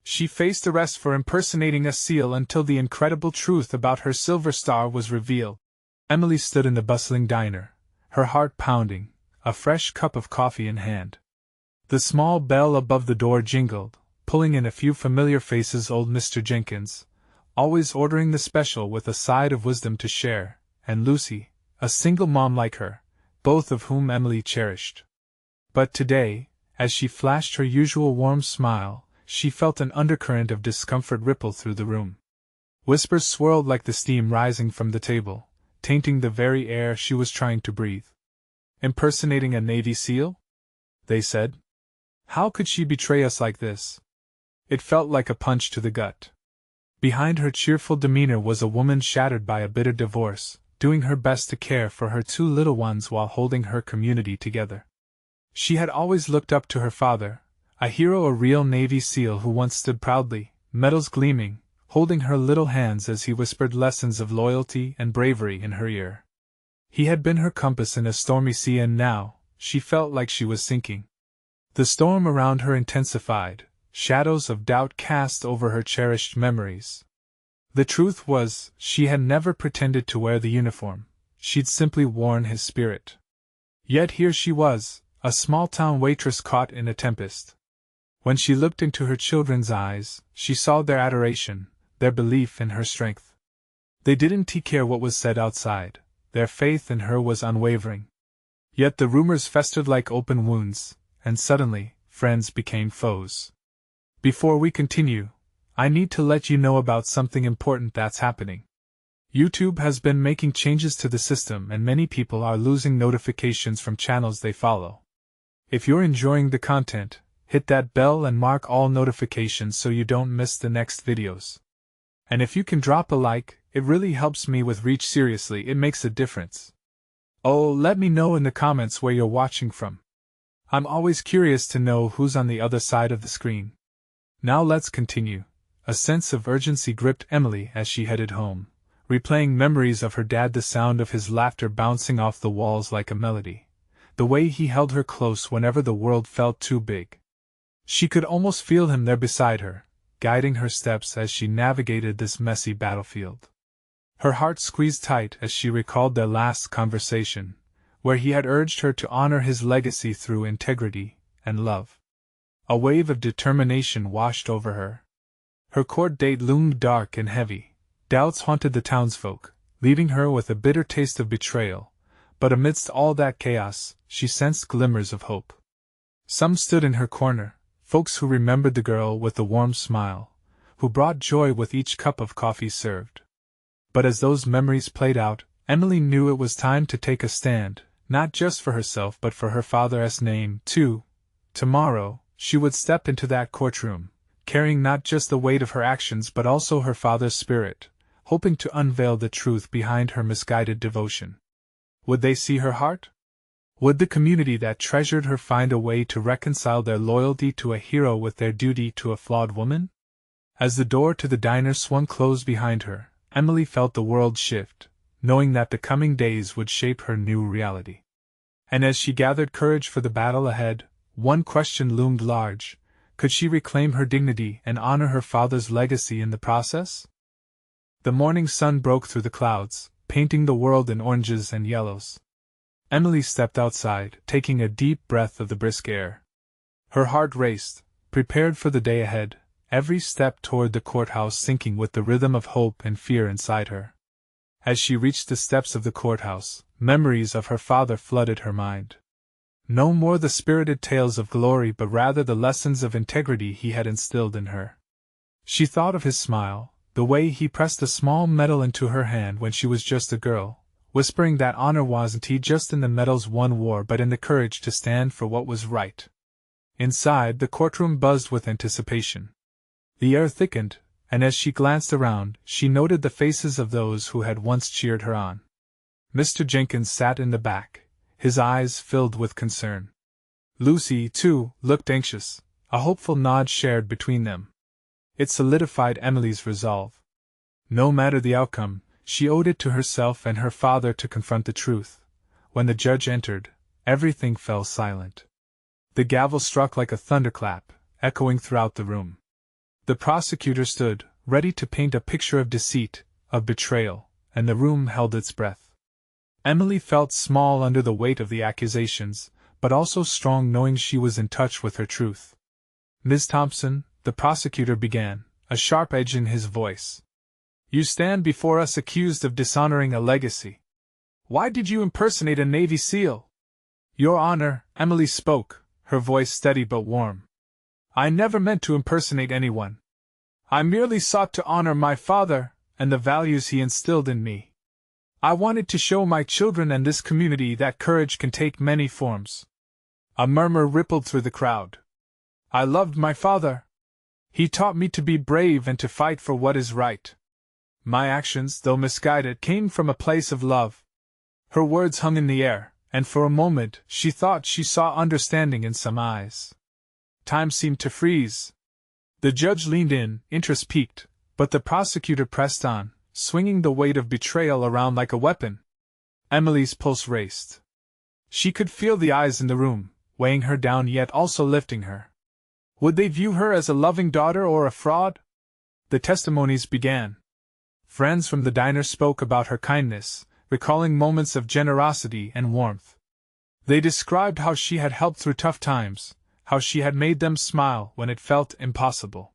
She faced arrest for impersonating a seal until the incredible truth about her silver star was revealed. Emily stood in the bustling diner, her heart pounding, a fresh cup of coffee in hand. The small bell above the door jingled, pulling in a few familiar faces. Old Mr. Jenkins, always ordering the special with a side of wisdom to share, and Lucy, a single mom like her, both of whom Emily cherished. But today, as she flashed her usual warm smile, she felt an undercurrent of discomfort ripple through the room. Whispers swirled like the steam rising from the table, tainting the very air she was trying to breathe. Impersonating a Navy SEAL? They said. How could she betray us like this? It felt like a punch to the gut. Behind her cheerful demeanor was a woman shattered by a bitter divorce, doing her best to care for her two little ones while holding her community together. She had always looked up to her father, a hero, a real Navy SEAL who once stood proudly, medals gleaming, holding her little hands as he whispered lessons of loyalty and bravery in her ear. He had been her compass in a stormy sea, and now, she felt like she was sinking. The storm around her intensified, shadows of doubt cast over her cherished memories. The truth was, she had never pretended to wear the uniform, she'd simply worn his spirit. Yet here she was, a small-town waitress caught in a tempest. When she looked into her children's eyes, she saw their adoration, their belief in her strength. They didn't care what was said outside, their faith in her was unwavering. Yet the rumors festered like open wounds, and suddenly, friends became foes. Before we continue, I need to let you know about something important that's happening. YouTube has been making changes to the system, and many people are losing notifications from channels they follow. If you're enjoying the content, hit that bell and mark all notifications so you don't miss the next videos. And if you can drop a like, it really helps me with reach. Seriously, it makes a difference. Oh, let me know in the comments where you're watching from. I'm always curious to know who's on the other side of the screen. Now let's continue. A sense of urgency gripped Emily as she headed home, replaying memories of her dad, the sound of his laughter bouncing off the walls like a melody, the way he held her close whenever the world felt too big. She could almost feel him there beside her, guiding her steps as she navigated this messy battlefield. Her heart squeezed tight as she recalled their last conversation, where he had urged her to honor his legacy through integrity and love. A wave of determination washed over her. Her court date loomed dark and heavy. Doubts haunted the townsfolk, leaving her with a bitter taste of betrayal, but amidst all that chaos, she sensed glimmers of hope. Some stood in her corner, folks who remembered the girl with the warm smile, who brought joy with each cup of coffee served. But as those memories played out, Emily knew it was time to take a stand, not just for herself but for her father's name, too. Tomorrow, she would step into that courtroom, carrying not just the weight of her actions but also her father's spirit, hoping to unveil the truth behind her misguided devotion. Would they see her heart? Would the community that treasured her find a way to reconcile their loyalty to a hero with their duty to a flawed woman? As the door to the diner swung closed behind her, Emily felt the world shift, knowing that the coming days would shape her new reality. And as she gathered courage for the battle ahead, one question loomed large: could she reclaim her dignity and honor her father's legacy in the process? The morning sun broke through the clouds, painting the world in oranges and yellows. Emily stepped outside, taking a deep breath of the brisk air. Her heart raced, prepared for the day ahead, every step toward the courthouse sinking with the rhythm of hope and fear inside her. As she reached the steps of the courthouse, memories of her father flooded her mind. No more the spirited tales of glory but rather the lessons of integrity he had instilled in her. She thought of his smile, the way he pressed a small medal into her hand when she was just a girl, whispering that honor wasn't just in the medals one wore but in the courage to stand for what was right. Inside, the courtroom buzzed with anticipation. The air thickened, and as she glanced around, she noted the faces of those who had once cheered her on. Mr. Jenkins sat in the back, his eyes filled with concern. Lucy, too, looked anxious, a hopeful nod shared between them. It solidified Emily's resolve. No matter the outcome, she owed it to herself and her father to confront the truth. When the judge entered, everything fell silent. The gavel struck like a thunderclap, echoing throughout the room. The prosecutor stood, ready to paint a picture of deceit, of betrayal, and the room held its breath. Emily felt small under the weight of the accusations, but also strong knowing she was in touch with her truth. "Ms. Thompson," the prosecutor began, a sharp edge in his voice. "You stand before us accused of dishonoring a legacy. Why did you impersonate a Navy SEAL?" "Your Honor," Emily spoke, her voice steady but warm. "I never meant to impersonate anyone. I merely sought to honor my father and the values he instilled in me. I wanted to show my children and this community that courage can take many forms." A murmur rippled through the crowd. "I loved my father. He taught me to be brave and to fight for what is right. My actions, though misguided, came from a place of love." Her words hung in the air, and for a moment she thought she saw understanding in some eyes. Time seemed to freeze. The judge leaned in, interest piqued, but the prosecutor pressed on, swinging the weight of betrayal around like a weapon. Emily's pulse raced. She could feel the eyes in the room, weighing her down yet also lifting her. Would they view her as a loving daughter or a fraud? The testimonies began. Friends from the diner spoke about her kindness, recalling moments of generosity and warmth. They described how she had helped through tough times, how she had made them smile when it felt impossible.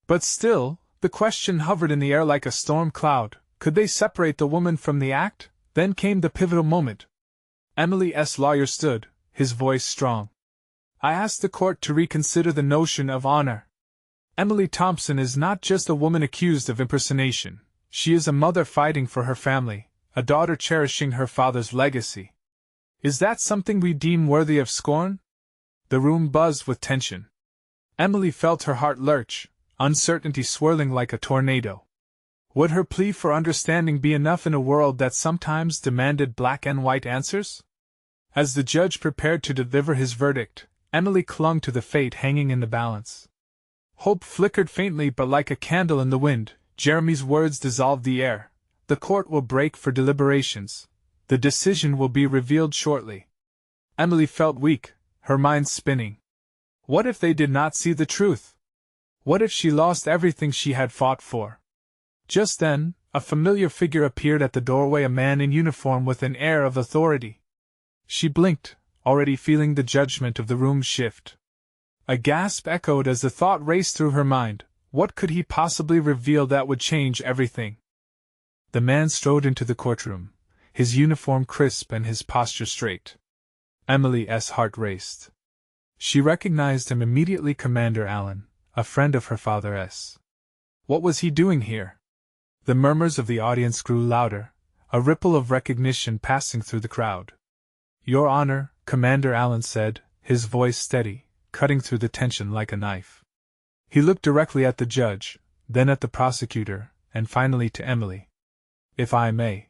But still, the question hovered in the air like a storm cloud: could they separate the woman from the act? Then came the pivotal moment. Emily's lawyer stood, his voice strong. "I ask the court to reconsider the notion of honor. Emily Thompson is not just a woman accused of impersonation. She is a mother fighting for her family, a daughter cherishing her father's legacy. Is that something we deem worthy of scorn?" The room buzzed with tension. Emily felt her heart lurch, uncertainty swirling like a tornado. Would her plea for understanding be enough in a world that sometimes demanded black and white answers? As the judge prepared to deliver his verdict, Emily clung to the fate hanging in the balance. Hope flickered faintly, but like a candle in the wind, Jeremy's words dissolved the air. "The court will break for deliberations. The decision will be revealed shortly." Emily felt weak, her mind spinning. What if they did not see the truth? What if she lost everything she had fought for? Just then, a familiar figure appeared at the doorway, a man in uniform with an air of authority. She blinked, already feeling the judgment of the room shift. A gasp echoed as the thought raced through her mind: what could he possibly reveal that would change everything? The man strode into the courtroom, his uniform crisp and his posture straight. Emily's heart raced. She recognized him immediately: Commander Allen, a friend of her father's. What was he doing here? The murmurs of the audience grew louder, a ripple of recognition passing through the crowd. "Your Honor," Commander Allen said, his voice steady, cutting through the tension like a knife. He looked directly at the judge, then at the prosecutor, and finally to Emily. "If I may."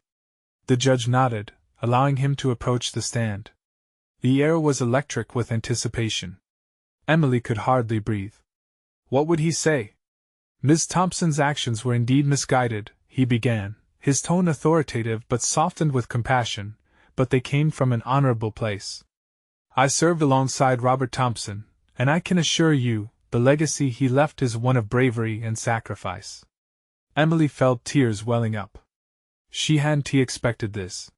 The judge nodded, allowing him to approach the stand. The air was electric with anticipation. Emily could hardly breathe. What would he say? "Ms. Thompson's actions were indeed misguided," he began, his tone authoritative but softened with compassion, "but they came from an honorable place. I served alongside Robert Thompson, and I can assure you, the legacy he left is one of bravery and sacrifice." Emily felt tears welling up. She hadn't expected this.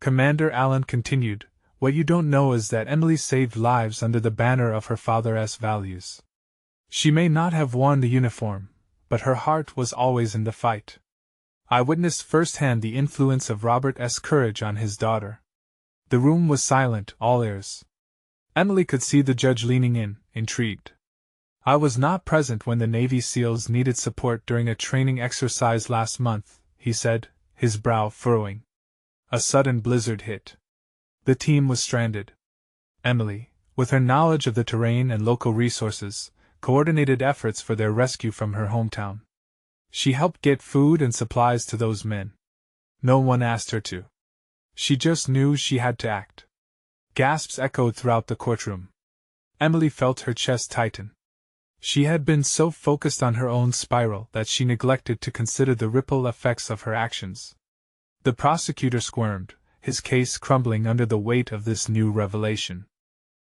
Commander Allen continued, "What you don't know is that Emily saved lives under the banner of her father's values. She may not have worn the uniform, but her heart was always in the fight. I witnessed firsthand the influence of Robert's courage on his daughter." The room was silent, all ears. Emily could see the judge leaning in, intrigued. "I was not present when the Navy SEALs needed support during a training exercise last month," he said, his brow furrowing. A sudden blizzard hit. The team was stranded. Emily, with her knowledge of the terrain and local resources, coordinated efforts for their rescue from her hometown. She helped get food and supplies to those men. No one asked her to. She just knew she had to act. Gasps echoed throughout the courtroom. Emily felt her chest tighten. She had been so focused on her own spiral that she neglected to consider the ripple effects of her actions. The prosecutor squirmed, his case crumbling under the weight of this new revelation.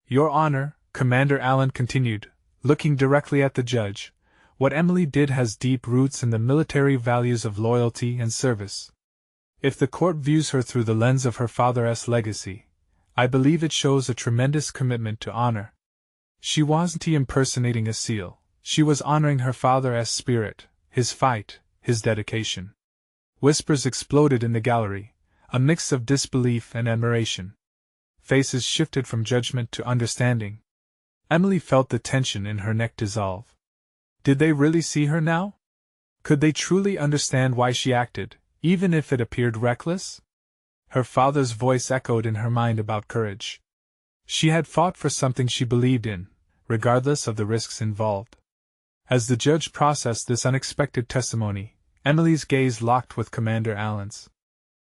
"Your Honor," Commander Allen continued, looking directly at the judge, What Emily did has deep roots in the military values of loyalty and service. If the court views her through the lens of her father's legacy, I believe it shows a tremendous commitment to honor. She wasn't impersonating a SEAL, she was honoring her father's spirit, his fight, his dedication. Whispers exploded in the gallery, a mix of disbelief and admiration. Faces shifted from judgment to understanding. Emily felt the tension in her neck dissolve. Did they really see her now? Could they truly understand why she acted, even if it appeared reckless? Her father's voice echoed in her mind about courage. She had fought for something she believed in, regardless of the risks involved. As the judge processed this unexpected testimony, Emily's gaze locked with Commander Allen's.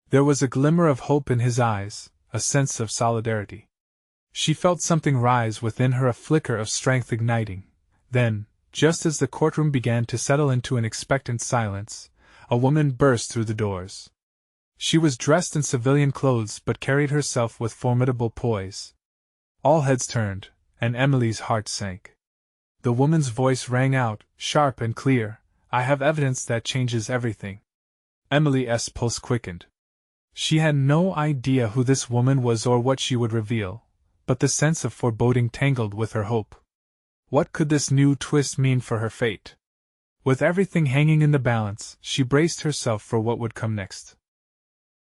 There was a glimmer of hope in his eyes, a sense of solidarity. She felt something rise within her, a flicker of strength igniting. Then, just as the courtroom began to settle into an expectant silence, a woman burst through the doors. She was dressed in civilian clothes but carried herself with formidable poise. All heads turned, and Emily's heart sank. The woman's voice rang out, sharp and clear, "I have evidence that changes everything." Emily's pulse quickened. She had no idea who this woman was or what she would reveal, but the sense of foreboding tangled with her hope. What could this new twist mean for her fate? With everything hanging in the balance, she braced herself for what would come next.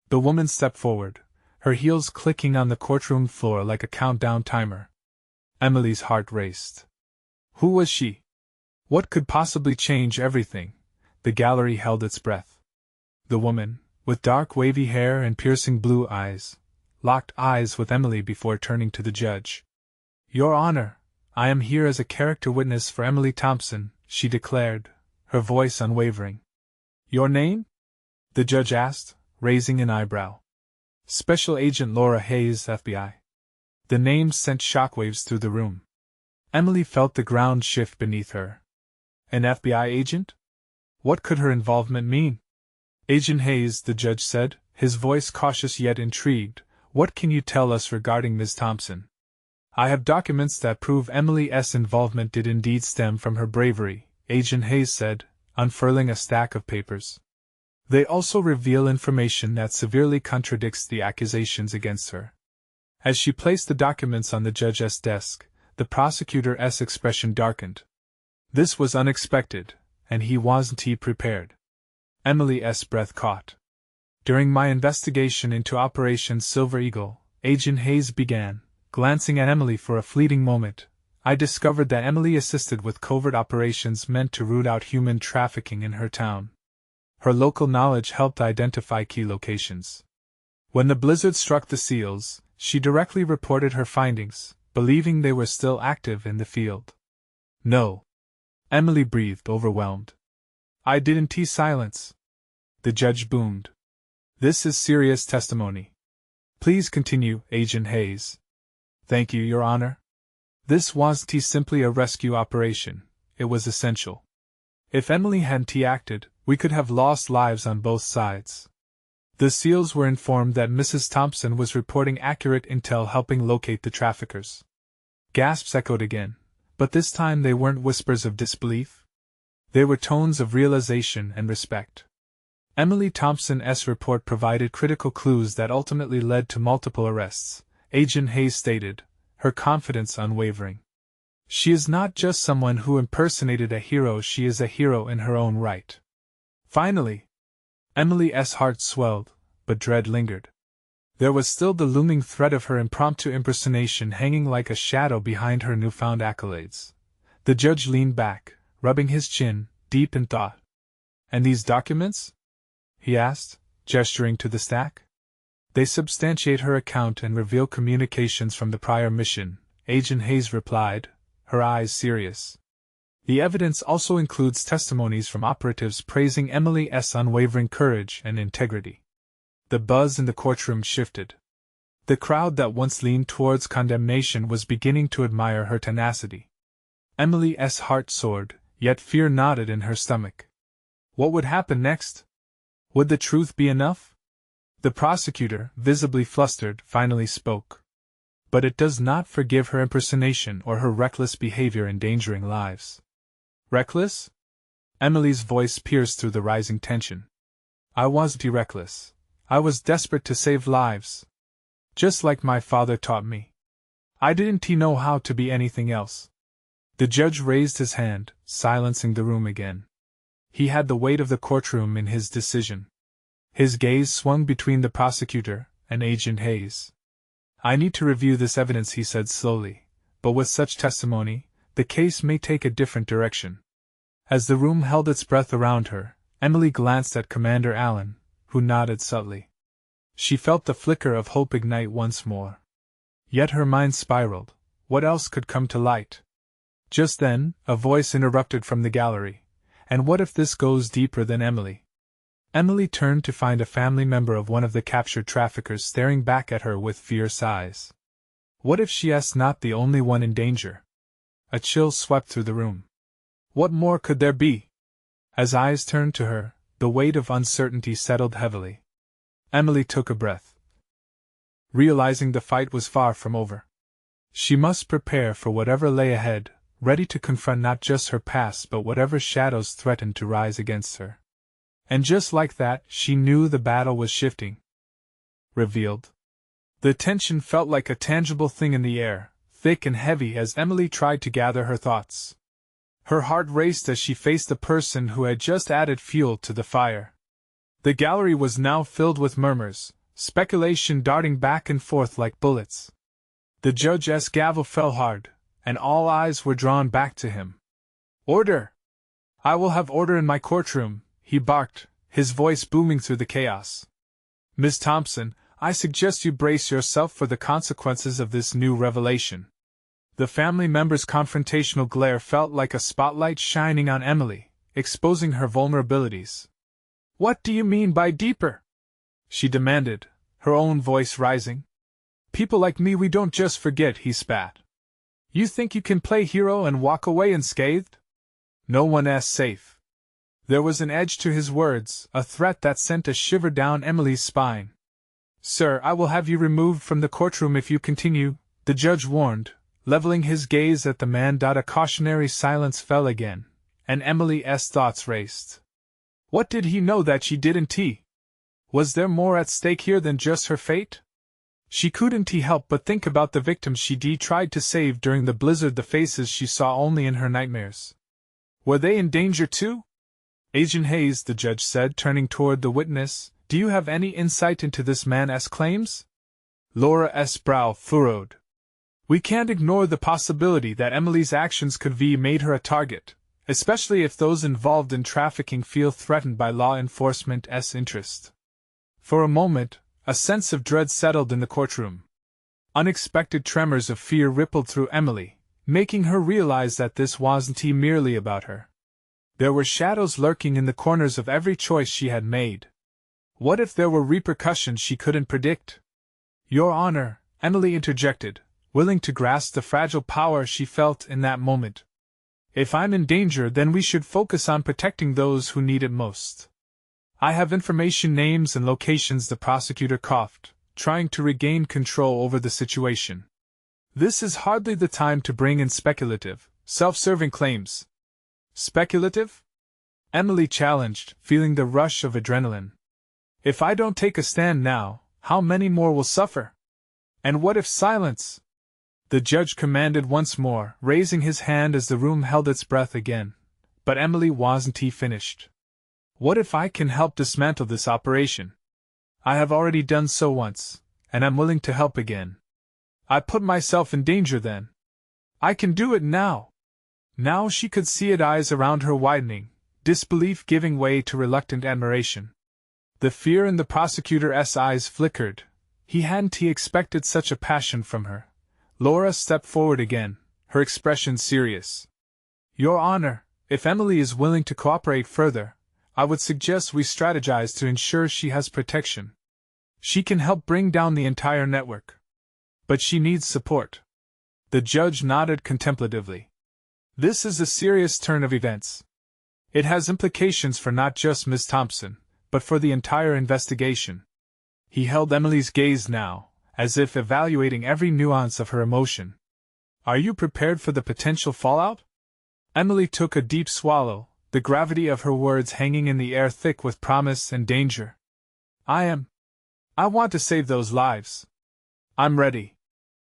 The woman stepped forward, her heels clicking on the courtroom floor like a countdown timer. Emily's heart raced. Who was she? What could possibly change everything? The gallery held its breath. The woman, with dark wavy hair and piercing blue eyes, locked eyes with Emily before turning to the judge. "Your Honor, I am here as a character witness for Emily Thompson," she declared, her voice unwavering. "Your name?" the judge asked, raising an eyebrow. "Special Agent Laura Hayes, FBI." The name sent shockwaves through the room. Emily felt the ground shift beneath her. An FBI agent? What could her involvement mean? "Agent Hayes," the judge said, his voice cautious yet intrigued, "what can you tell us regarding Ms. Thompson?" "I have documents that prove Emily's involvement did indeed stem from her bravery," Agent Hayes said, unfurling a stack of papers. "They also reveal information that severely contradicts the accusations against her." As she placed the documents on the judge's desk, the prosecutor's expression darkened. This was unexpected, and he wasn't prepared. Emily's breath caught. "During my investigation into Operation Silver Eagle," Agent Hayes began, glancing at Emily for a fleeting moment, "I discovered that Emily assisted with covert operations meant to root out human trafficking in her town. Her local knowledge helped identify key locations. When the blizzard struck the SEALs, she directly reported her findings, believing they were still active in the field." "No." Emily breathed, overwhelmed. "I didn't." Silence. The judge boomed. "This is serious testimony. Please continue, Agent Hayes." "Thank you, Your Honor. This wasn't simply a rescue operation, it was essential. If Emily hadn't acted, we could have lost lives on both sides. The SEALs were informed that Mrs. Thompson was reporting accurate intel helping locate the traffickers." Gasps echoed again, but this time they weren't whispers of disbelief. They were tones of realization and respect. Emily Thompson's report provided critical clues that ultimately led to multiple arrests, Agent Hayes stated, her confidence unwavering. "She is not just someone who impersonated a hero, she is a hero in her own right." Finally, Emily's heart swelled, but dread lingered. There was still the looming threat of her impromptu impersonation hanging like a shadow behind her newfound accolades. The judge leaned back, rubbing his chin, deep in thought. "And these documents?" he asked, gesturing to the stack. "They substantiate her account and reveal communications from the prior mission," Agent Hayes replied, her eyes serious. "The evidence also includes testimonies from operatives praising Emily's unwavering courage and integrity." The buzz in the courtroom shifted. The crowd that once leaned towards condemnation was beginning to admire her tenacity. Emily's heart soared, yet fear knotted in her stomach. What would happen next? Would the truth be enough? The prosecutor, visibly flustered, finally spoke. "But it does not forgive her impersonation or her reckless behavior endangering lives." "Reckless?" Emily's voice pierced through the rising tension. I wasn't reckless. I was desperate to save lives. Just like my father taught me. I didn't know how to be anything else. The judge raised his hand, silencing the room again. He had the weight of the courtroom in his decision. His gaze swung between the prosecutor and Agent Hayes. I need to review this evidence, he said slowly, but with such testimony, the case may take a different direction. As the room held its breath around her, Emily glanced at Commander Allen, who nodded subtly. She felt the flicker of hope ignite once more. Yet her mind spiraled. What else could come to light? Just then, a voice interrupted from the gallery. And what if this goes deeper than Emily? Emily turned to find a family member of one of the captured traffickers staring back at her with fierce eyes. What if she is not the only one in danger? A chill swept through the room. What more could there be? As eyes turned to her, the weight of uncertainty settled heavily. Emily took a breath, realizing the fight was far from over. She must prepare for whatever lay ahead, ready to confront not just her past but whatever shadows threatened to rise against her. And just like that, she knew the battle was shifting. Revealed. The tension felt like a tangible thing in the air, thick and heavy as Emily tried to gather her thoughts. Her heart raced as she faced the person who had just added fuel to the fire. The gallery was now filled with murmurs, speculation darting back and forth like bullets. The judge's gavel fell hard, and all eyes were drawn back to him. Order! I will have order in my courtroom, he barked, his voice booming through the chaos. Miss Thompson, I suggest you brace yourself for the consequences of this new revelation. The family member's confrontational glare felt like a spotlight shining on Emily, exposing her vulnerabilities. What do you mean by deeper? She demanded, her own voice rising. People like me, we don't just forget, he spat. You think you can play hero and walk away unscathed? No one is safe. There was an edge to his words, a threat that sent a shiver down Emily's spine. Sir, I will have you removed from the courtroom if you continue, the judge warned, leveling his gaze at the man. A cautionary silence fell again, and Emily's thoughts raced. What did he know that she didn't? Was there more at stake here than just her fate? She couldn't help but think about the victims she'd tried to save during the blizzard, the faces she saw only in her nightmares. Were they in danger too? Agent Hayes, the judge said, turning toward the witness, do you have any insight into this man's claims? Laura's brow furrowed. We can't ignore the possibility that Emily's actions could be made her a target, especially if those involved in trafficking feel threatened by law enforcement's interest. For a moment, a sense of dread settled in the courtroom. Unexpected tremors of fear rippled through Emily, making her realize that this wasn't merely about her. There were shadows lurking in the corners of every choice she had made. What if there were repercussions she couldn't predict? Your Honor, Emily interjected, willing to grasp the fragile power she felt in that moment. If I'm in danger, then we should focus on protecting those who need it most. I have information, names and locations, the prosecutor coughed, trying to regain control over the situation. This is hardly the time to bring in speculative, self-serving claims. Speculative? Emily challenged, feeling the rush of adrenaline. If I don't take a stand now, how many more will suffer? And what if silence? The judge commanded once more, raising his hand as the room held its breath again. But Emily wasn't finished. What if I can help dismantle this operation? I have already done so once, and I'm willing to help again. I put myself in danger then. I can do it now. Now she could see it, eyes around her widening, disbelief giving way to reluctant admiration. The fear in the prosecutor's eyes flickered. He hadn't expected such a passion from her. Laura stepped forward again, her expression serious. Your Honor, if Emily is willing to cooperate further, I would suggest we strategize to ensure she has protection. She can help bring down the entire network. But she needs support. The judge nodded contemplatively. This is a serious turn of events. It has implications for not just Miss Thompson, but for the entire investigation. He held Emily's gaze now, as if evaluating every nuance of her emotion. Are you prepared for the potential fallout? Emily took a deep swallow, the gravity of her words hanging in the air thick with promise and danger. I want to save those lives. I'm ready.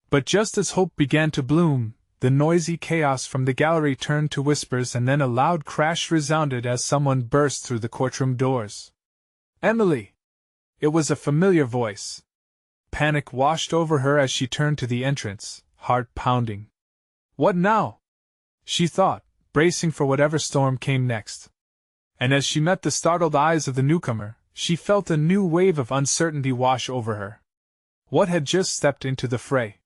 But just as hope began to bloom, the noisy chaos from the gallery turned to whispers and then a loud crash resounded as someone burst through the courtroom doors. Emily! It was a familiar voice. Panic washed over her as she turned to the entrance, heart pounding. What now? She thought, bracing for whatever storm came next. And as she met the startled eyes of the newcomer, she felt a new wave of uncertainty wash over her. What had just stepped into the fray?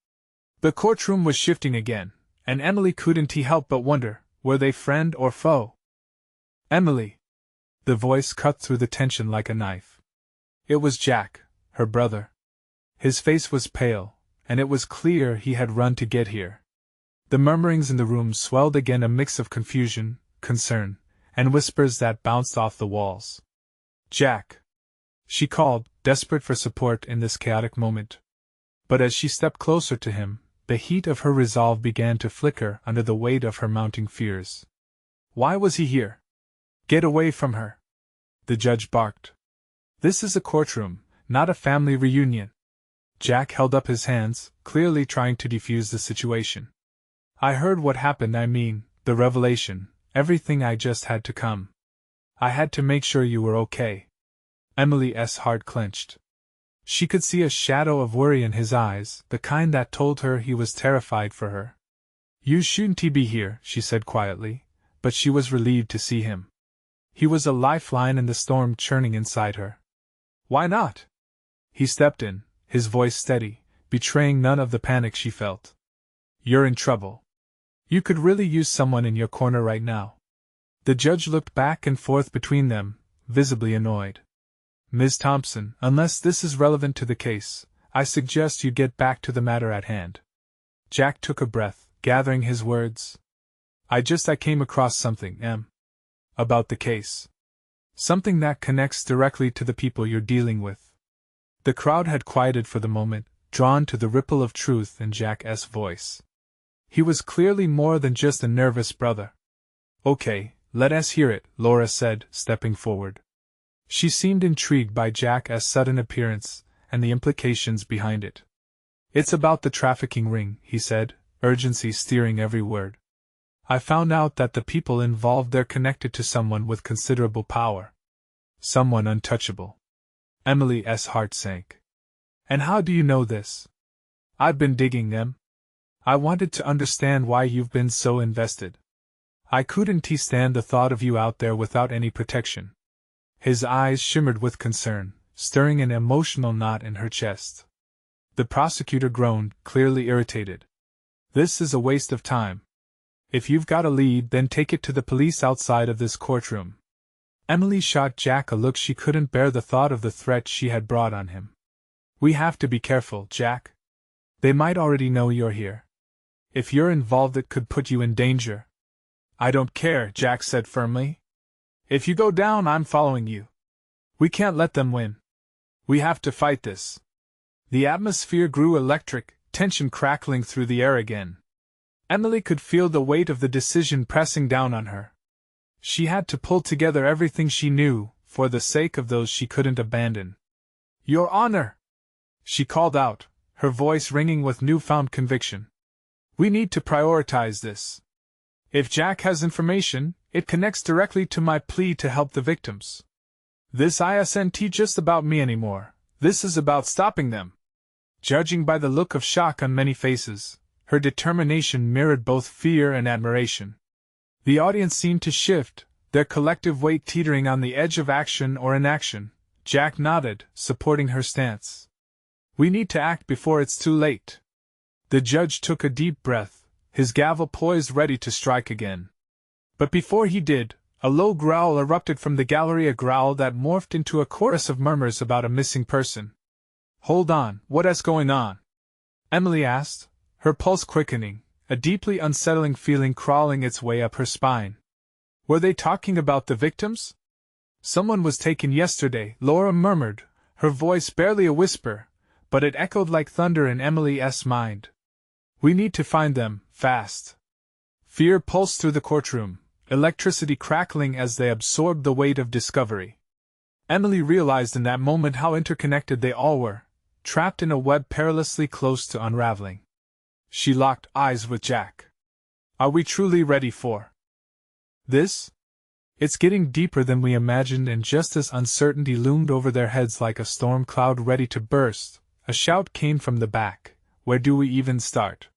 The courtroom was shifting again, and Emily couldn't help but wonder, were they friend or foe? Emily! The voice cut through the tension like a knife. It was Jack, her brother. His face was pale, and it was clear he had run to get here. The murmurings in the room swelled again, a mix of confusion, concern, and whispers that bounced off the walls. Jack! She called, desperate for support in this chaotic moment. But as she stepped closer to him, the heat of her resolve began to flicker under the weight of her mounting fears. Why was he here? Get away from her! The judge barked. This is a courtroom, not a family reunion. Jack held up his hands, clearly trying to defuse the situation. I heard what happened, the revelation, everything. I just had to come. I had to make sure you were okay. Emily's heart clenched. She could see a shadow of worry in his eyes, the kind that told her he was terrified for her. You shouldn't be here, she said quietly, but she was relieved to see him. He was a lifeline in the storm churning inside her. Why not? He stepped in, his voice steady, betraying none of the panic she felt. You're in trouble. You could really use someone in your corner right now. The judge looked back and forth between them, visibly annoyed. Ms. Thompson, unless this is relevant to the case, I suggest you get back to the matter at hand. Jack took a breath, gathering his words. I came across something, about the case. Something that connects directly to the people you're dealing with. The crowd had quieted for the moment, drawn to the ripple of truth in Jack's voice. He was clearly more than just a nervous brother. Okay, let us hear it, Laura said, stepping forward. She seemed intrigued by Jack's sudden appearance, and the implications behind it. It's about the trafficking ring, he said, urgency steering every word. I found out that the people involved, they're connected to someone with considerable power. Someone untouchable. Emily's heart sank. And how do you know this? I've been digging them. I wanted to understand why you've been so invested. I couldn't stand the thought of you out there without any protection. His eyes shimmered with concern, stirring an emotional knot in her chest. The prosecutor groaned, clearly irritated. This is a waste of time. If you've got a lead, then take it to the police outside of this courtroom. Emily shot Jack a look. She couldn't bear the thought of the threat she had brought on him. We have to be careful, Jack. They might already know you're here. If you're involved, it could put you in danger. I don't care, Jack said firmly. If you go down, I'm following you. We can't let them win. We have to fight this. The atmosphere grew electric, tension crackling through the air again. Emily could feel the weight of the decision pressing down on her. She had to pull together everything she knew, for the sake of those she couldn't abandon. Your Honor! She called out, her voice ringing with newfound conviction. We need to prioritize this. If Jack has information, it connects directly to my plea to help the victims. This isn't just about me anymore. This is about stopping them. Judging by the look of shock on many faces, her determination mirrored both fear and admiration. The audience seemed to shift, their collective weight teetering on the edge of action or inaction. Jack nodded, supporting her stance. We need to act before it's too late. The judge took a deep breath, his gavel poised ready to strike again. But before he did, a low growl erupted from the gallery, a growl that morphed into a chorus of murmurs about a missing person. Hold on, what's going on? Emily asked, her pulse quickening, a deeply unsettling feeling crawling its way up her spine. Were they talking about the victims? Someone was taken yesterday, Laura murmured, her voice barely a whisper, but it echoed like thunder in Emily's mind. We need to find them, fast. Fear pulsed through the courtroom, electricity crackling as they absorbed the weight of discovery. Emily realized in that moment how interconnected they all were, trapped in a web perilously close to unraveling. She locked eyes with Jack. Are we truly ready for this? It's getting deeper than we imagined, and just as uncertainty loomed over their heads like a storm cloud ready to burst, a shout came from the back. Where do we even start?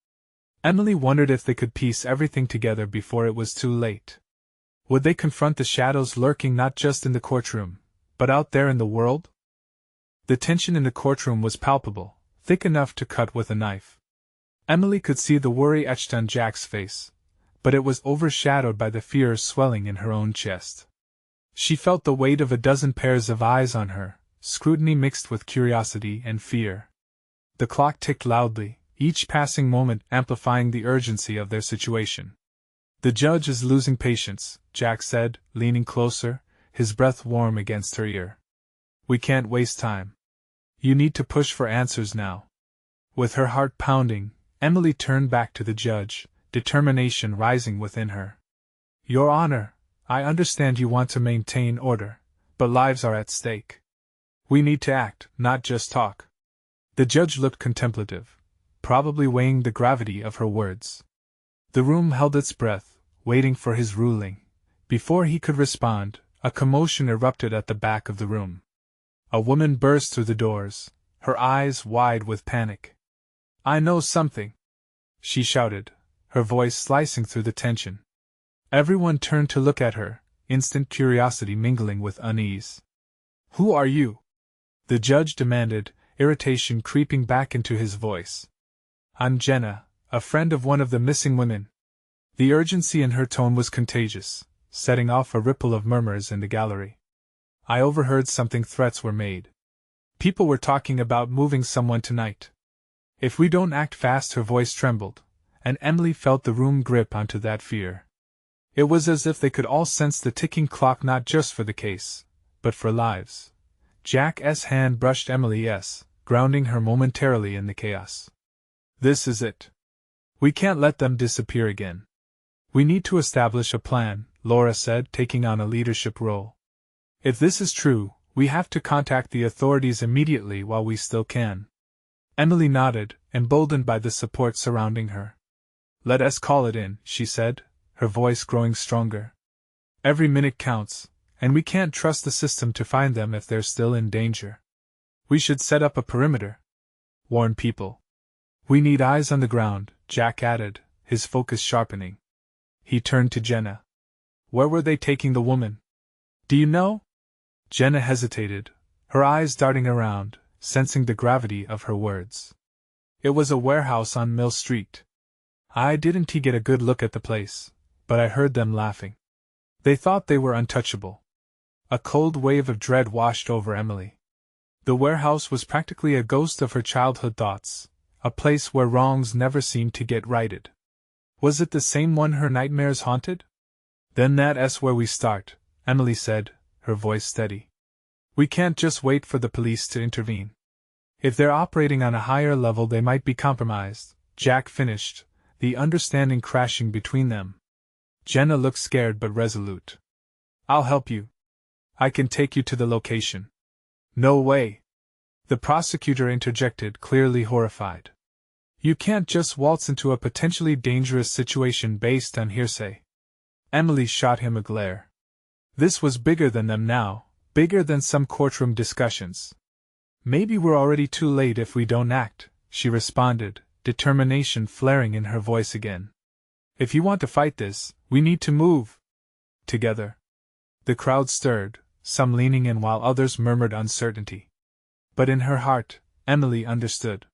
Emily wondered if they could piece everything together before it was too late. Would they confront the shadows lurking not just in the courtroom, but out there in the world? The tension in the courtroom was palpable, thick enough to cut with a knife. Emily could see the worry etched on Jack's face, but it was overshadowed by the fear swelling in her own chest. She felt the weight of a dozen pairs of eyes on her, scrutiny mixed with curiosity and fear. The clock ticked loudly, each passing moment amplifying the urgency of their situation. The judge is losing patience, Jack said, leaning closer, his breath warm against her ear. We can't waste time. You need to push for answers now. With her heart pounding, Emily turned back to the judge, determination rising within her. Your Honor, I understand you want to maintain order, but lives are at stake. We need to act, not just talk. The judge looked contemplative, probably weighing the gravity of her words. The room held its breath, waiting for his ruling. Before he could respond, a commotion erupted at the back of the room. A woman burst through the doors, her eyes wide with panic. I know something, she shouted, her voice slicing through the tension. Everyone turned to look at her, instant curiosity mingling with unease. Who are you? The judge demanded, irritation creeping back into his voice. I'm Jenna, a friend of one of the missing women. The urgency in her tone was contagious, setting off a ripple of murmurs in the gallery. I overheard something threats were made. People were talking about moving someone tonight. If we don't act fast, her voice trembled, and Emily felt the room grip onto that fear. It was as if they could all sense the ticking clock, not just for the case, but for lives. Jack's hand brushed Emily's, grounding her momentarily in the chaos. This is it. We can't let them disappear again. We need to establish a plan, Laura said, taking on a leadership role. If this is true, we have to contact the authorities immediately while we still can. Emily nodded, emboldened by the support surrounding her. Let us call it in, she said, her voice growing stronger. Every minute counts, and we can't trust the system to find them if they're still in danger. We should set up a perimeter. Warn people. We need eyes on the ground, Jack added, his focus sharpening. He turned to Jenna. Where were they taking the woman? Do you know? Jenna hesitated, her eyes darting around, sensing the gravity of her words. It was a warehouse on Mill Street. I didn't get a good look at the place, but I heard them laughing. They thought they were untouchable. A cold wave of dread washed over Emily. The warehouse was practically a ghost of her childhood thoughts, a place where wrongs never seemed to get righted. Was it the same one her nightmares haunted? Then that's where we start, Emily said, her voice steady. We can't just wait for the police to intervene. If they're operating on a higher level, they might be compromised, Jack finished, the understanding crashing between them. Jenna looked scared but resolute. I'll help you. I can take you to the location. No way. The prosecutor interjected, clearly horrified. You can't just waltz into a potentially dangerous situation based on hearsay. Emily shot him a glare. This was bigger than them now, bigger than some courtroom discussions. Maybe we're already too late if we don't act, she responded, determination flaring in her voice again. If you want to fight this, we need to move together. The crowd stirred, some leaning in while others murmured uncertainty. But in her heart, Emily understood.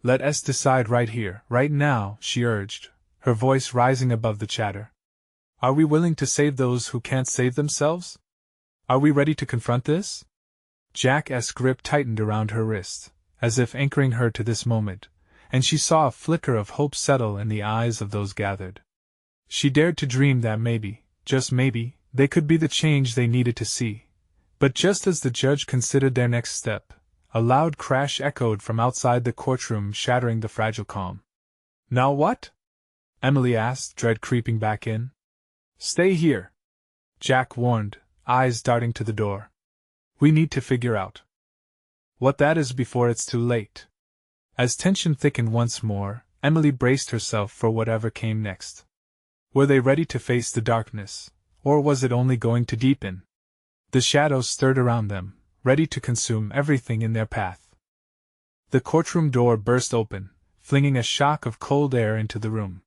Let us decide right here, right now, she urged, her voice rising above the chatter. Are we willing to save those who can't save themselves? Are we ready to confront this? Jack's grip tightened around her wrist, as if anchoring her to this moment, and she saw a flicker of hope settle in the eyes of those gathered. She dared to dream that maybe, just maybe, they could be the change they needed to see. But just as the judge considered their next step, a loud crash echoed from outside the courtroom, shattering the fragile calm. Now what? Emily asked, dread creeping back in. Stay here, Jack warned, eyes darting to the door. We need to figure out what that is before it's too late. As tension thickened once more, Emily braced herself for whatever came next. Were they ready to face the darkness, or was it only going to deepen? The shadows stirred around them, ready to consume everything in their path. The courtroom door burst open, flinging a shock of cold air into the room.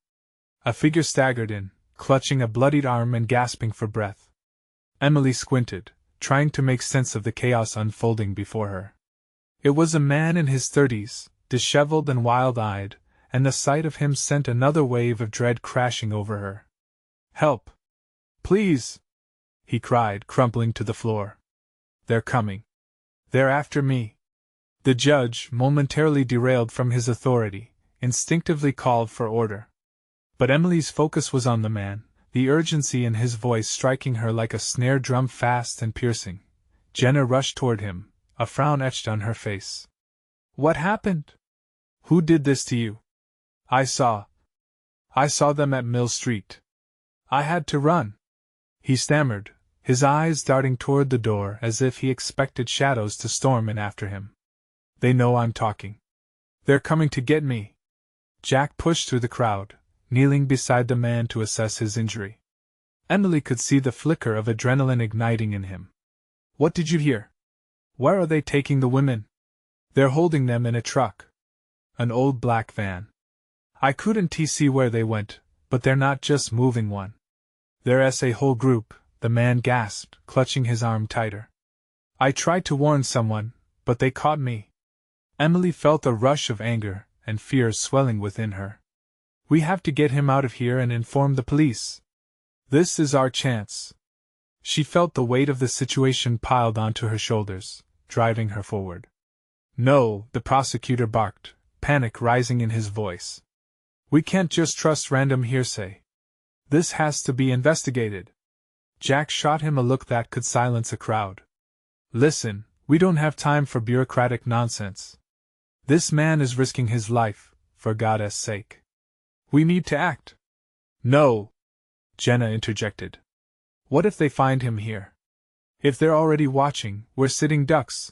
A figure staggered in, clutching a bloodied arm and gasping for breath. Emily squinted, trying to make sense of the chaos unfolding before her. It was a man in his 30s, disheveled and wild-eyed, and the sight of him sent another wave of dread crashing over her. Help! Please! He cried, crumpling to the floor. They're coming. They're after me. The judge, momentarily derailed from his authority, instinctively called for order. But Emily's focus was on the man, the urgency in his voice striking her like a snare drum, fast and piercing. Jenna rushed toward him, a frown etched on her face. What happened? Who did this to you? I saw them at Mill Street. I had to run. He stammered, his eyes darting toward the door as if he expected shadows to storm in after him. They know I'm talking. They're coming to get me. Jack pushed through the crowd, kneeling beside the man to assess his injury. Emily could see the flicker of adrenaline igniting in him. What did you hear? Where are they taking the women? They're holding them in a truck. An old black van. I couldn't see where they went, but they're not just moving one. There's a whole group, the man gasped, clutching his arm tighter. I tried to warn someone, but they caught me. Emily felt a rush of anger and fear swelling within her. We have to get him out of here and inform the police. This is our chance. She felt the weight of the situation piled onto her shoulders, driving her forward. No, the prosecutor barked, panic rising in his voice. We can't just trust random hearsay. This has to be investigated. Jack shot him a look that could silence a crowd. Listen, we don't have time for bureaucratic nonsense. This man is risking his life, for God's sake. We need to act. No, Jenna interjected. What if they find him here? If they're already watching, we're sitting ducks.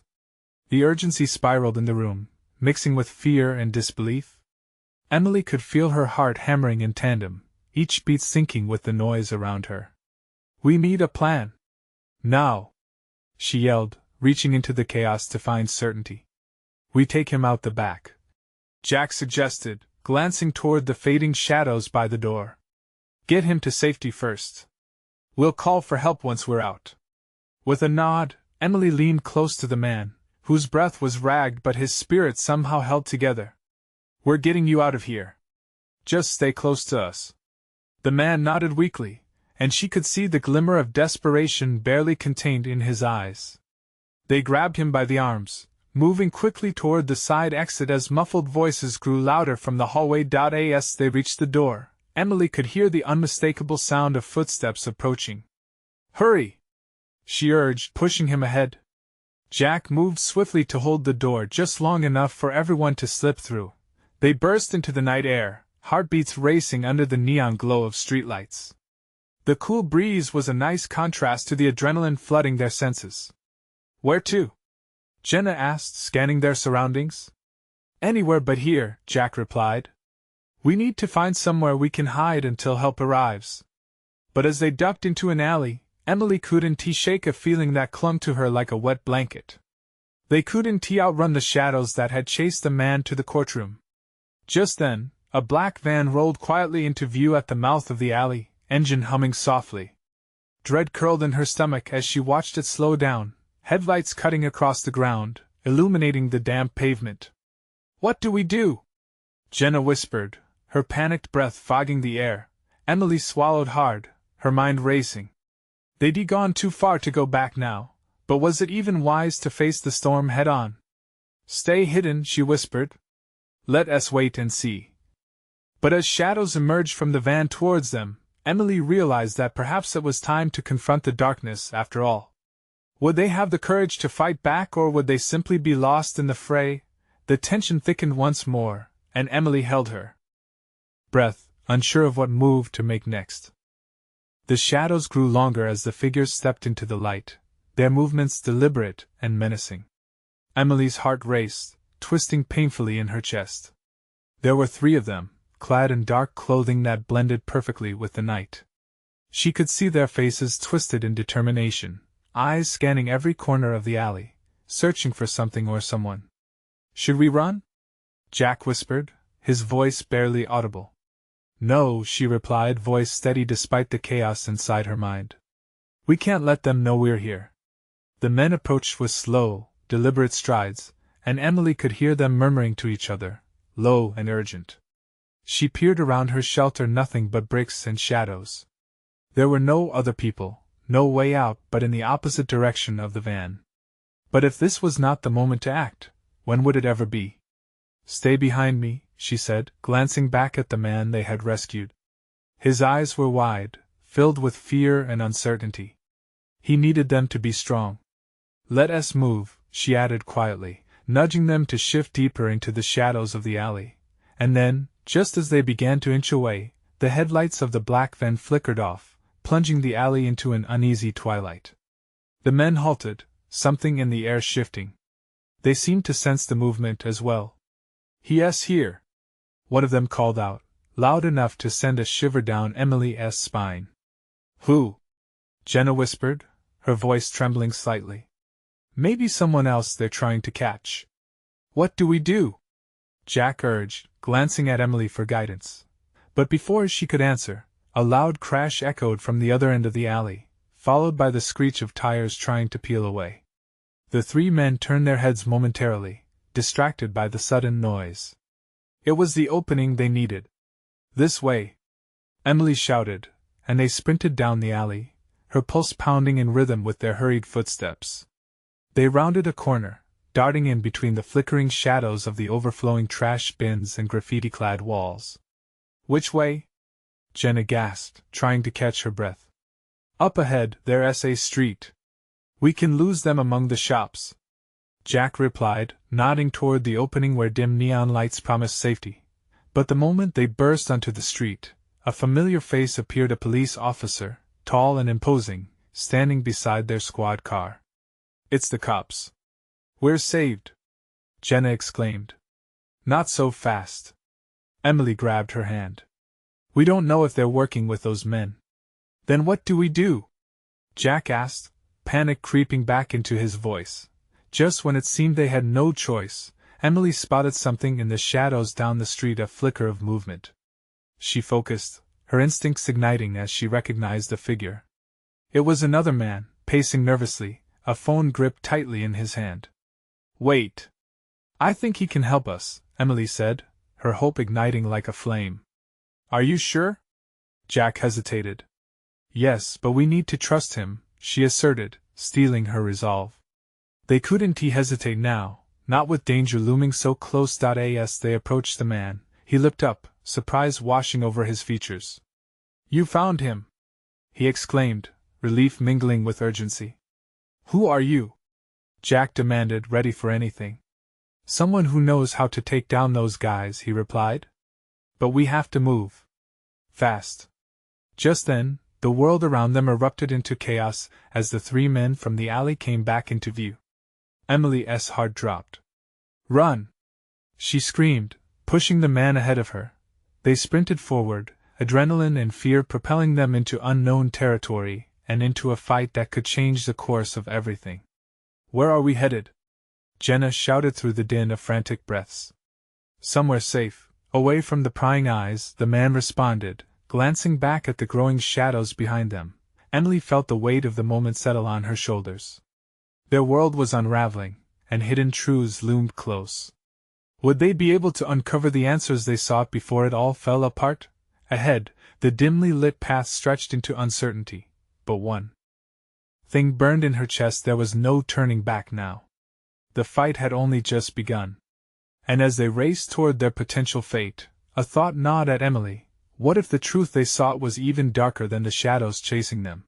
The urgency spiraled in the room, mixing with fear and disbelief. Emily could feel her heart hammering in tandem, each beat syncing with the noise around her. We need a plan. Now! She yelled, reaching into the chaos to find certainty. We take him out the back, Jack suggested, glancing toward the fading shadows by the door. Get him to safety first. We'll call for help once we're out. With a nod, Emily leaned close to the man, whose breath was ragged but his spirit somehow held together. We're getting you out of here. Just stay close to us. The man nodded weakly, and she could see the glimmer of desperation barely contained in his eyes. They grabbed him by the arms, moving quickly toward the side exit as muffled voices grew louder from the hallway. As they reached the door, Emily could hear the unmistakable sound of footsteps approaching. Hurry! She urged, pushing him ahead. Jack moved swiftly to hold the door just long enough for everyone to slip through. They burst into the night air, heartbeats racing under the neon glow of streetlights. The cool breeze was a nice contrast to the adrenaline flooding their senses. Where to? Jenna asked, scanning their surroundings. Anywhere but here, Jack replied. We need to find somewhere we can hide until help arrives. But as they ducked into an alley, Emily couldn't shake a feeling that clung to her like a wet blanket. They couldn't outrun the shadows that had chased the man to the courtroom. Just then, a black van rolled quietly into view at the mouth of the alley, engine humming softly. Dread curled in her stomach as she watched it slow down, headlights cutting across the ground, illuminating the damp pavement. What do we do? Jenna whispered, her panicked breath fogging the air. Emily swallowed hard, her mind racing. They'd gone too far to go back now, but was it even wise to face the storm head-on? Stay hidden, she whispered. Let us wait and see. But as shadows emerged from the van towards them, Emily realized that perhaps it was time to confront the darkness after all. Would they have the courage to fight back, or would they simply be lost in the fray? The tension thickened once more, and Emily held her breath, unsure of what move to make next. The shadows grew longer as the figures stepped into the light, their movements deliberate and menacing. Emily's heart raced, twisting painfully in her chest. There were 3 of them, clad in dark clothing that blended perfectly with the night. She could see their faces twisted in determination, eyes scanning every corner of the alley, searching for something or someone. "Should we run?" Jack whispered, his voice barely audible. "No," she replied, voice steady despite the chaos inside her mind. "We can't let them know we're here." The men approached with slow, deliberate strides, and Emily could hear them murmuring to each other, low and urgent. She peered around her shelter, nothing but bricks and shadows. There were no other people, no way out but in the opposite direction of the van. But if this was not the moment to act, when would it ever be? "Stay behind me," she said, glancing back at the man they had rescued. His eyes were wide, filled with fear and uncertainty. He needed them to be strong. "Let us move," she added quietly, nudging them to shift deeper into the shadows of the alley. And then, just as they began to inch away, the headlights of the black van flickered off, plunging the alley into an uneasy twilight. The men halted, something in the air shifting. They seemed to sense the movement as well. "He's here," one of them called out, loud enough to send a shiver down Emily's spine. "Who?" Jenna whispered, her voice trembling slightly. "Maybe someone else they're trying to catch." "What do we do?" Jack urged, glancing at Emily for guidance. But before she could answer, a loud crash echoed from the other end of the alley, followed by the screech of tires trying to peel away. The 3 men turned their heads momentarily, distracted by the sudden noise. It was the opening they needed. "This way!" Emily shouted, and they sprinted down the alley, her pulse pounding in rhythm with their hurried footsteps. They rounded a corner, darting in between the flickering shadows of the overflowing trash bins and graffiti-clad walls. "Which way?" Jenna gasped, trying to catch her breath. "Up ahead, there's a street. We can lose them among the shops," Jack replied, nodding toward the opening where dim neon lights promised safety. But the moment they burst onto the street, a familiar face appeared, a police officer, tall and imposing, standing beside their squad car. "It's the cops." "We're saved!" Jenna exclaimed. "Not so fast." Emily grabbed her hand. "We don't know if they're working with those men." "Then what do we do?" Jack asked, panic creeping back into his voice. Just when it seemed they had no choice, Emily spotted something in the shadows down the street, a flicker of movement. She focused, her instincts igniting as she recognized the figure. It was another man, pacing nervously, a phone gripped tightly in his hand. "Wait. I think he can help us," Emily said, her hope igniting like a flame. "Are you sure?" Jack hesitated. "Yes, but we need to trust him," she asserted, steeling her resolve. They couldn't hesitate now, not with danger looming so close. As they approached the man, he looked up, surprise washing over his features. "You found him!" he exclaimed, relief mingling with urgency. "Who are you?" Jack demanded, ready for anything. "Someone who knows how to take down those guys," he replied. "But we have to move. Fast." Just then, the world around them erupted into chaos as the 3 men from the alley came back into view. Emily's heart dropped. "Run!" she screamed, pushing the man ahead of her. They sprinted forward, adrenaline and fear propelling them into unknown territory and into a fight that could change the course of everything. "Where are we headed?" Jenna shouted through the din of frantic breaths. "Somewhere safe, away from the prying eyes," the man responded, glancing back at the growing shadows behind them. Emily felt the weight of the moment settle on her shoulders. Their world was unraveling, and hidden truths loomed close. Would they be able to uncover the answers they sought before it all fell apart? Ahead, the dimly lit path stretched into uncertainty, but one thing burned in her chest: there was no turning back now. The fight had only just begun. And as they raced toward their potential fate, a thought gnawed at Emily: what if the truth they sought was even darker than the shadows chasing them?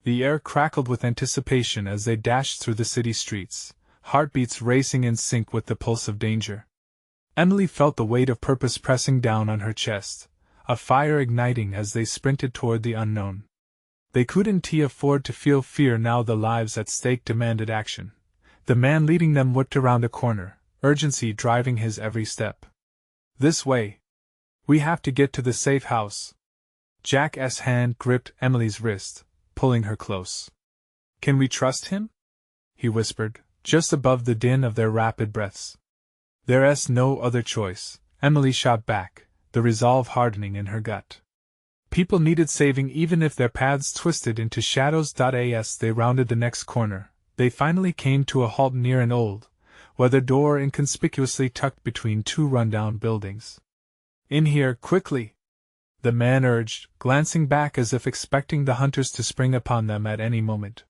The air crackled with anticipation as they dashed through the city streets, heartbeats racing in sync with the pulse of danger. Emily felt the weight of purpose pressing down on her chest, a fire igniting as they sprinted toward the unknown. They couldn't afford to feel fear now the lives at stake demanded action. The man leading them whipped around a corner, urgency driving his every step. This way. We have to get to the safe house. Jack's hand gripped Emily's wrist, pulling her close. Can we trust him? He whispered, just above the din of their rapid breaths. There's no other choice, Emily shot back, the resolve hardening in her gut. People needed saving even if their paths twisted into shadows. As they rounded the next corner, they finally came to a halt near an old, weathered door inconspicuously tucked between two rundown buildings. In here, quickly! The man urged, glancing back as if expecting the hunters to spring upon them at any moment.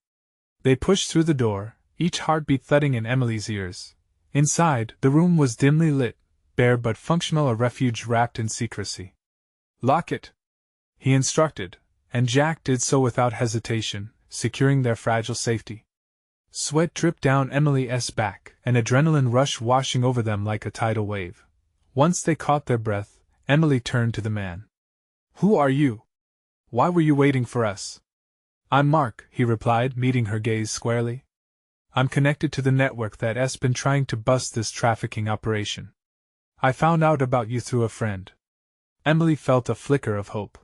They pushed through the door, each heartbeat thudding in Emily's ears. Inside, the room was dimly lit, bare but functional, a refuge wrapped in secrecy. Lock it! He instructed, and Jack did so without hesitation, securing their fragile safety. Sweat dripped down Emily's back, an adrenaline rush washing over them like a tidal wave. Once they caught their breath, Emily turned to the man. Who are you? Why were you waiting for us? I'm Mark, he replied, meeting her gaze squarely. I'm connected to the network that's been trying to bust this trafficking operation. I found out about you through a friend. Emily felt a flicker of hope.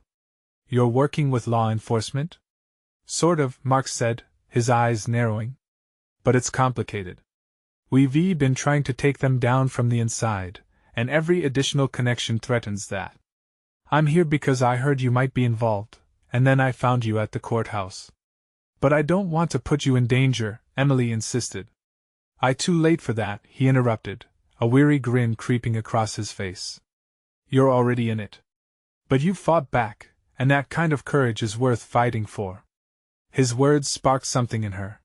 You're working with law enforcement? Sort of, Mark said, his eyes narrowing. But it's complicated. We've been trying to take them down from the inside, and every additional connection threatens that. I'm here because I heard you might be involved, and then I found you at the courthouse. But I don't want to put you in danger, Emily insisted. Too late for that, he interrupted, a weary grin creeping across his face. You're already in it. But you fought back, and that kind of courage is worth fighting for. His words sparked something in her.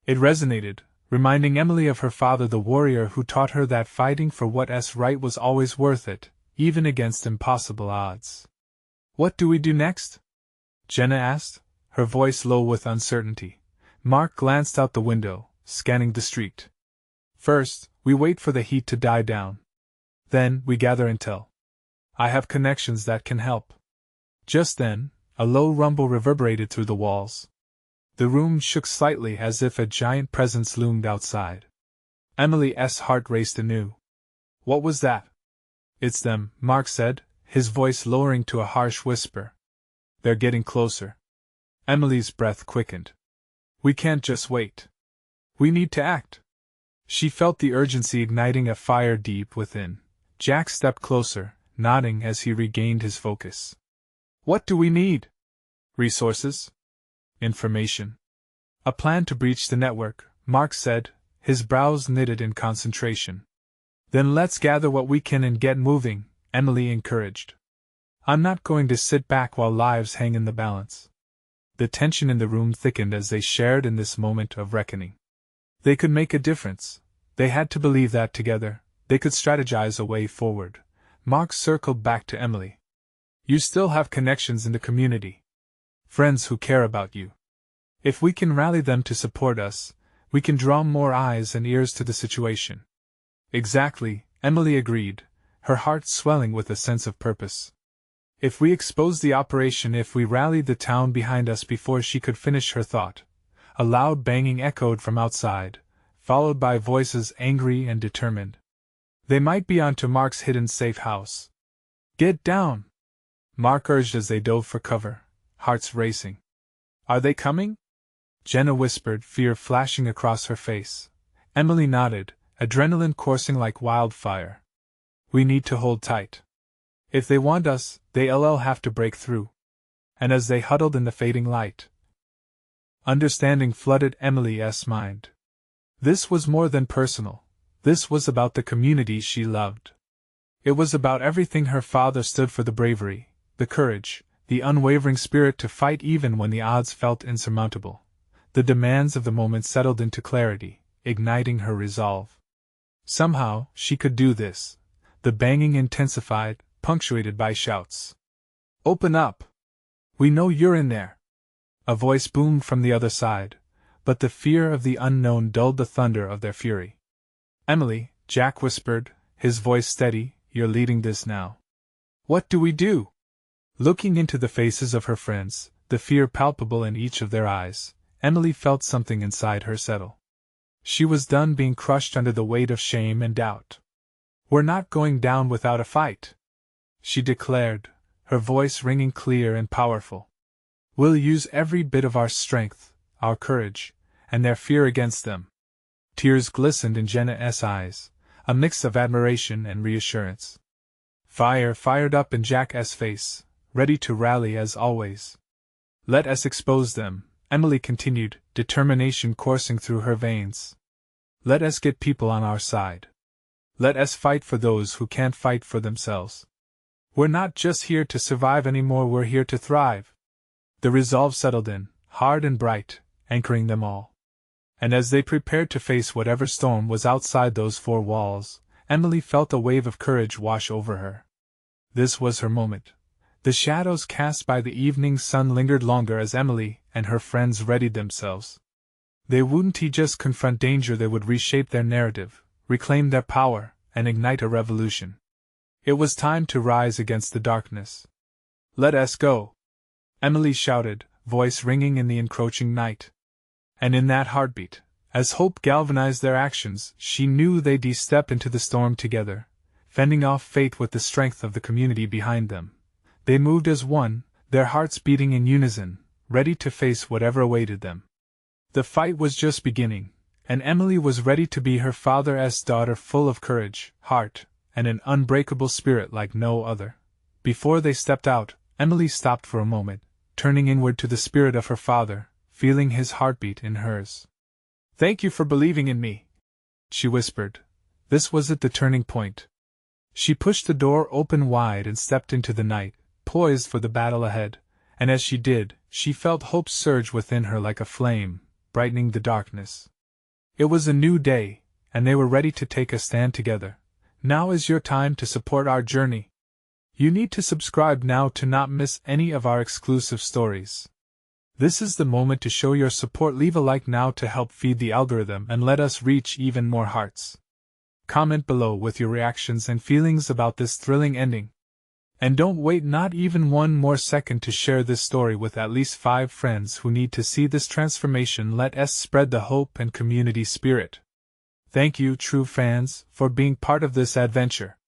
It resonated, reminding Emily of her father, the warrior who taught her that fighting for what's right was always worth it, even against impossible odds. What do we do next? Jenna asked, her voice low with uncertainty. Mark glanced out the window, scanning the street. First, we wait for the heat to die down. Then, we gather intel. I have connections that can help. Just then, a low rumble reverberated through the walls. The room shook slightly as if a giant presence loomed outside. Emily's heart raced anew. What was that? It's them, Mark said, his voice lowering to a harsh whisper. They're getting closer. Emily's breath quickened. We can't just wait. We need to act. She felt the urgency igniting a fire deep within. Jack stepped closer, nodding as he regained his focus. What do we need? Resources? Information. A plan to breach the network, Mark said, his brows knitted in concentration. Then let's gather what we can and get moving, Emily encouraged. I'm not going to sit back while lives hang in the balance. The tension in the room thickened as they shared in this moment of reckoning. They could make a difference. They had to believe that together, they could strategize a way forward. Mark circled back to Emily. You still have connections in the community. Friends who care about you. If we can rally them to support us, we can draw more eyes and ears to the situation. Exactly, Emily agreed, her heart swelling with a sense of purpose. If we expose the operation, if we rallied the town behind us. Before she could finish her thought, a loud banging echoed from outside, followed by voices angry and determined. They might be onto Mark's hidden safe house. Get down! Mark urged as they dove for cover, hearts racing. Are they coming? Jenna whispered, fear flashing across her face. Emily nodded, adrenaline coursing like wildfire. We need to hold tight. If they want us, they'll have to break through. And as they huddled in the fading light, understanding flooded Emily's mind. This was more than personal. This was about the community she loved. It was about everything her father stood for: the bravery, the courage, the unwavering spirit to fight even when the odds felt insurmountable. The demands of the moment settled into clarity, igniting her resolve. Somehow, she could do this. The banging intensified, punctuated by shouts. Open up! We know you're in there! A voice boomed from the other side, but the fear of the unknown dulled the thunder of their fury. Emily, Jack whispered, his voice steady, you're leading this now. What do we do? Looking into the faces of her friends, the fear palpable in each of their eyes, Emily felt something inside her settle. She was done being crushed under the weight of shame and doubt. "We're not going down without a fight," she declared, her voice ringing clear and powerful. "We'll use every bit of our strength, our courage, and their fear against them." Tears glistened in Jenna's eyes, a mix of admiration and reassurance. Fire fired up in Jack's face, ready to rally as always. "Let us expose them," Emily continued, determination coursing through her veins. "Let us get people on our side. Let us fight for those who can't fight for themselves. We're not just here to survive anymore, we're here to thrive." The resolve settled in, hard and bright, anchoring them all. And as they prepared to face whatever storm was outside those four walls, Emily felt a wave of courage wash over her. This was her moment. The shadows cast by the evening sun lingered longer as Emily and her friends readied themselves. They wouldn't just confront danger, they would reshape their narrative, reclaim their power, and ignite a revolution. It was time to rise against the darkness. "Let us go!" Emily shouted, voice ringing in the encroaching night. And in that heartbeat, as hope galvanized their actions, she knew they'd step into the storm together, fending off fate with the strength of the community behind them. They moved as one, their hearts beating in unison, ready to face whatever awaited them. The fight was just beginning, and Emily was ready to be her father's daughter, full of courage, heart, and an unbreakable spirit like no other. Before they stepped out, Emily stopped for a moment, turning inward to the spirit of her father, feeling his heartbeat in hers. "Thank you for believing in me," she whispered. This was at the turning point. She pushed the door open wide and stepped into the night, poised for the battle ahead, and as she did, she felt hope surge within her like a flame, brightening the darkness. It was a new day, and they were ready to take a stand together. Now is your time to support our journey. You need to subscribe now to not miss any of our exclusive stories. This is the moment to show your support. Leave a like now to help feed the algorithm and let us reach even more hearts. Comment below with your reactions and feelings about this thrilling ending. And don't wait not even one more second to share this story with at least 5 friends who need to see this transformation. Let us spread the hope and community spirit. Thank you, true fans, for being part of this adventure.